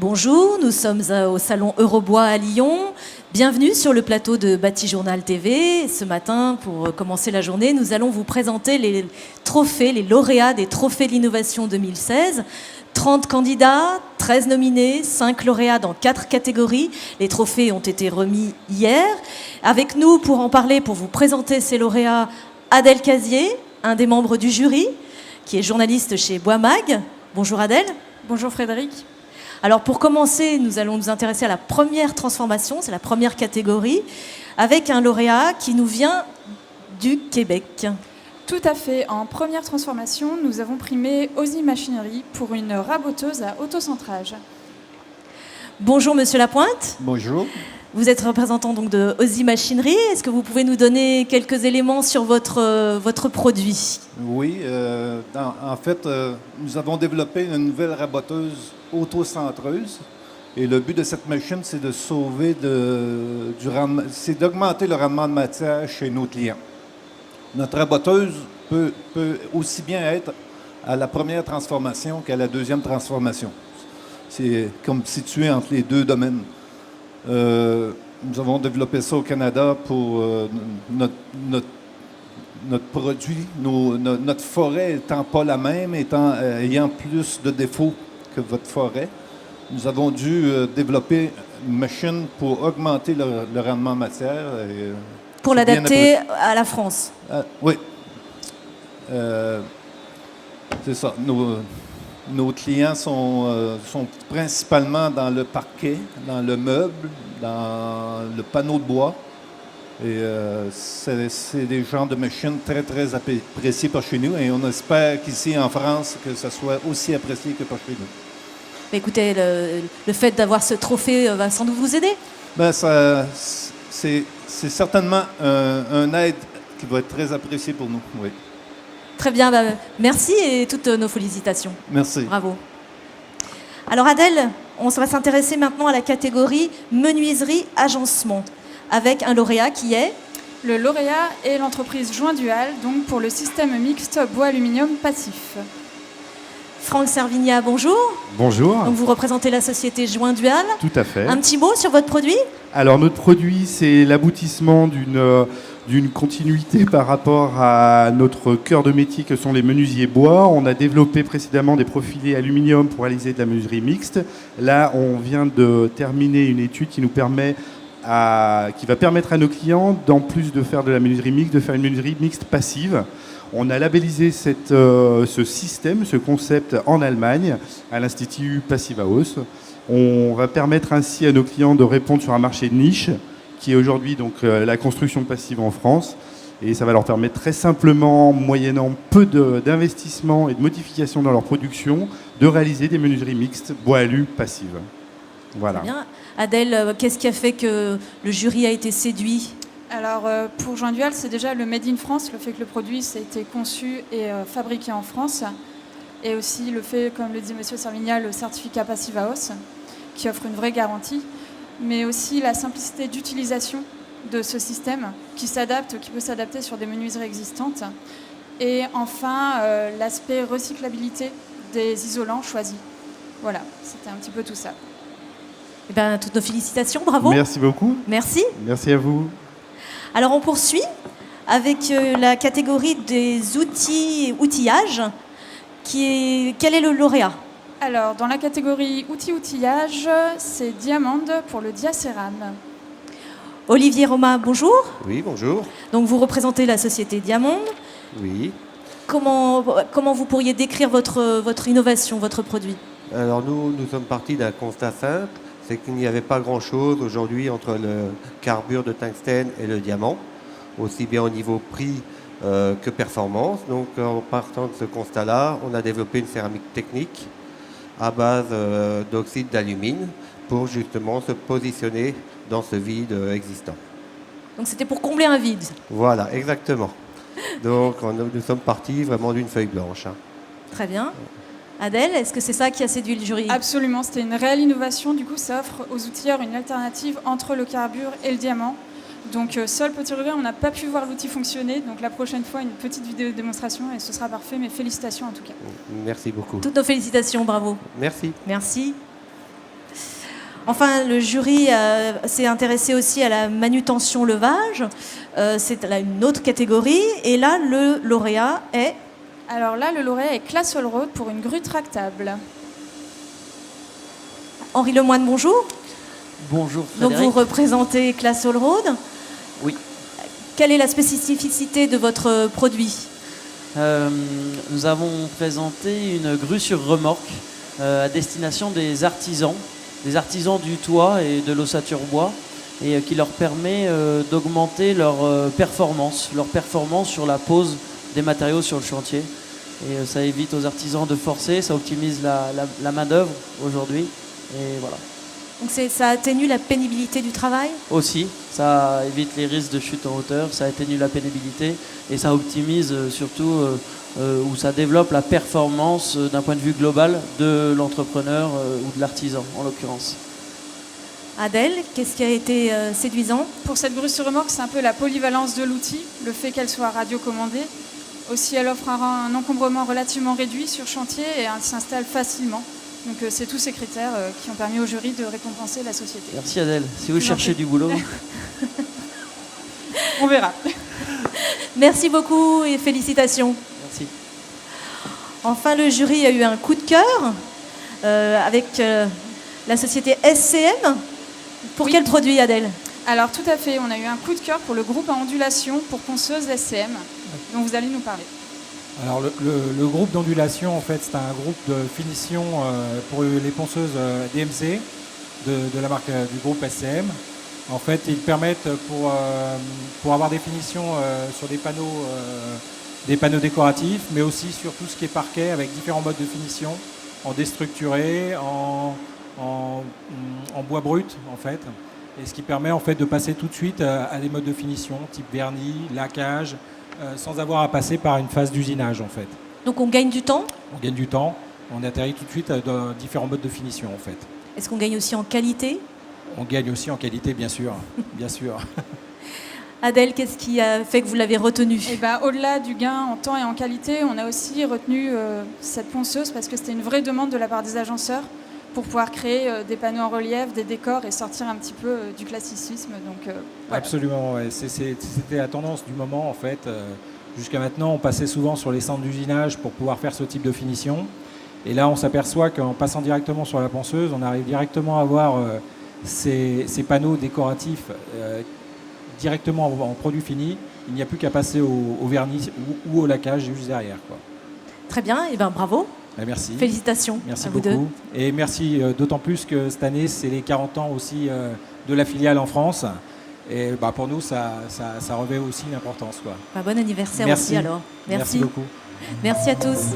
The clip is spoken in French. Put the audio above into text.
Bonjour, nous sommes au salon Eurobois à Lyon. Bienvenue sur le plateau de Bâti Journal TV. Ce matin, pour commencer la journée, nous allons vous présenter les trophées, les lauréats des trophées de l'innovation 2016. 30 candidats, 13 nominés, 5 lauréats dans 4 catégories. Les trophées ont été remis hier. Avec nous pour en parler, pour vous présenter ces lauréats, Adèle Casier, un des membres du jury, qui est journaliste chez Bois-Mag. Bonjour Adèle. Bonjour Frédéric. Alors pour commencer, nous allons nous intéresser à la première transformation, c'est la première catégorie, avec un lauréat qui nous vient du Québec. Tout à fait. En première transformation, nous avons primé Ozzy Machinery pour une raboteuse à autocentrage. Bonjour Monsieur Lapointe. Bonjour. Vous êtes représentant donc de Ozzy Machinery. Est-ce que vous pouvez nous donner quelques éléments sur votre produit ? Oui, en fait, nous avons développé une nouvelle raboteuse autocentreuse. Et le but de cette machine, c'est de sauver c'est d'augmenter le rendement de matière chez nos clients. Notre raboteuse peut aussi bien être à la première transformation qu'à la deuxième transformation. C'est comme situé entre les deux domaines. Nous avons développé ça au Canada pour notre produit. Notre forêt étant pas la même, ayant plus de défauts que votre forêt, nous avons dû développer une machine pour augmenter le rendement matière. Pour l'adapter à la France. Oui. C'est ça. Nos clients sont principalement dans le parquet, dans le meuble, dans le panneau de bois. Et c'est des genres de machines très, très appréciées par chez nous. Et on espère qu'ici, en France, que ça soit aussi apprécié que par chez nous. Mais écoutez, le fait d'avoir ce trophée va sans doute vous aider. Ben, c'est certainement un aide qui va être très apprécié pour nous, oui. Très bien, merci et toutes nos félicitations. Merci. Bravo. Alors Adèle, on va s'intéresser maintenant à la catégorie menuiserie agencement, avec un lauréat qui est... Le lauréat est l'entreprise Joint Dual, donc pour le système mixte bois-aluminium passif. Franck Servigna, bonjour. Bonjour. Donc vous représentez la société Joint Dual. Tout à fait. Un petit mot sur votre produit ? Alors notre produit, c'est l'aboutissement d'une continuité par rapport à notre cœur de métier que sont les menuisiers bois. On a développé précédemment des profilés aluminium pour réaliser de la menuiserie mixte. Là, on vient de terminer une étude qui va permettre à nos clients, en plus de faire de la menuiserie mixte, de faire une menuiserie mixte passive. On a labellisé ce système, ce concept en Allemagne, à l'Institut Passive Haus. On va permettre ainsi à nos clients de répondre sur un marché de niche, qui est aujourd'hui donc la construction passive en France. Et ça va leur permettre très simplement, moyennant peu d'investissement et de modifications dans leur production, de réaliser des menuiseries mixtes bois-alu passives. Voilà. Très bien. Adèle, qu'est-ce qui a fait que le jury a été séduit ? Alors pour Joint Dual, c'est déjà le Made in France, le fait que le produit a été conçu et fabriqué en France. Et aussi le fait, comme le dit M. Servigna, le certificat Passive House, qui offre une vraie garantie. Mais aussi la simplicité d'utilisation de ce système qui peut s'adapter sur des menuiseries existantes. Et enfin, l'aspect recyclabilité des isolants choisis. Voilà, c'était un petit peu tout ça. Eh bien, toutes nos félicitations, bravo. Merci beaucoup. Merci. Merci à vous. Alors on poursuit avec la catégorie des outils et outillages. Quel est le lauréat ? Alors, dans la catégorie outils-outillage, c'est Diamande pour le Diacéram. Olivier Romain, bonjour. Oui, bonjour. Donc vous représentez la société Diamande. Oui. Comment vous pourriez décrire votre innovation, votre produit ? Alors nous sommes partis d'un constat simple, c'est qu'il n'y avait pas grand-chose aujourd'hui entre le carbure de tungstène et le diamant, aussi bien au niveau prix que performance. Donc en partant de ce constat-là, on a développé une céramique technique à base d'oxyde d'alumine pour justement se positionner dans ce vide existant. Donc c'était pour combler un vide. Voilà, exactement. Donc nous sommes partis vraiment d'une feuille blanche. Très bien. Adèle, est-ce que c'est ça qui a séduit le jury ? Absolument, c'était une réelle innovation. Du coup, ça offre aux outilleurs une alternative entre le carbure et le diamant. Donc, seul petit regret, on n'a pas pu voir l'outil fonctionner. Donc, la prochaine fois, une petite vidéo de démonstration et ce sera parfait. Mais félicitations en tout cas. Merci beaucoup. Toutes nos félicitations, bravo. Merci. Merci. Enfin, le jury s'est intéressé aussi à la manutention levage. C'est là une autre catégorie. Et là, le lauréat est... Alors là, le lauréat est Classe Allroad pour une grue tractable. Henri Lemoine, bonjour. Bonjour Donc Frédéric. vous représentez Classe Allroad. Oui. Quelle est la spécificité de votre produit? Nous avons présenté une grue sur remorque à destination des artisans du toit et de l'ossature bois, et qui leur permet d'augmenter leur performance sur la pose des matériaux sur le chantier. Et ça évite aux artisans de forcer, ça optimise la main-d'œuvre aujourd'hui. Et voilà. Donc ça atténue la pénibilité du travail? Aussi, ça évite les risques de chute en hauteur, ça atténue la pénibilité et ça optimise surtout ou ça développe la performance d'un point de vue global de l'entrepreneur ou de l'artisan en l'occurrence. Adèle, qu'est-ce qui a été séduisant? Pour cette grue sur remorque, c'est un peu la polyvalence de l'outil, le fait qu'elle soit radiocommandée. Aussi, elle offre un encombrement relativement réduit sur chantier et elle s'installe facilement. Donc c'est tous ces critères qui ont permis au jury de récompenser la société. Merci Adèle. Si vous cherchez du boulot. On verra. Merci beaucoup et félicitations. Merci. Enfin, le jury a eu un coup de cœur avec la société SCM. Pour Oui. quel produit, Adèle? Alors tout à fait, on a eu un coup de cœur pour le groupe à ondulation pour ponceuse SCM, dont vous allez nous parler. Alors le groupe d'ondulation, en fait, c'est un groupe de finition pour les ponceuses DMC de la marque du groupe SCM. En fait, ils permettent pour avoir des finitions sur des panneaux décoratifs, mais aussi sur tout ce qui est parquet avec différents modes de finition, en déstructuré, en bois brut, en fait. Et ce qui permet en fait de passer tout de suite à des modes de finition type vernis, laquage, sans avoir à passer par une phase d'usinage en fait. Donc on gagne du temps. On gagne du temps, on atterrit tout de suite dans différents modes de finition en fait. Est-ce qu'on gagne aussi en qualité? On gagne aussi en qualité bien sûr, bien sûr. Adèle, qu'est-ce qui a fait que vous l'avez retenue? Et au-delà du gain en temps et en qualité, on a aussi retenu cette ponceuse parce que c'était une vraie demande de la part des agenceurs pour pouvoir créer des panneaux en relief, des décors et sortir un petit peu du classicisme. Donc, voilà. Absolument, ouais. C'était la tendance du moment en fait. Jusqu'à maintenant, on passait souvent sur les centres d'usinage pour pouvoir faire ce type de finition. Et là, on s'aperçoit qu'en passant directement sur la ponceuse, on arrive directement à avoir ces panneaux décoratifs directement en produit fini. Il n'y a plus qu'à passer au vernis ou au laquage juste derrière, quoi. Très bien, et bravo. Merci. Félicitations Merci à vous beaucoup. deux. Et merci d'autant plus que cette année, c'est les 40 ans aussi de la filiale en France. Et pour nous, ça revêt aussi une importance, quoi. Bon anniversaire Merci. aussi alors. Merci beaucoup. Merci à tous.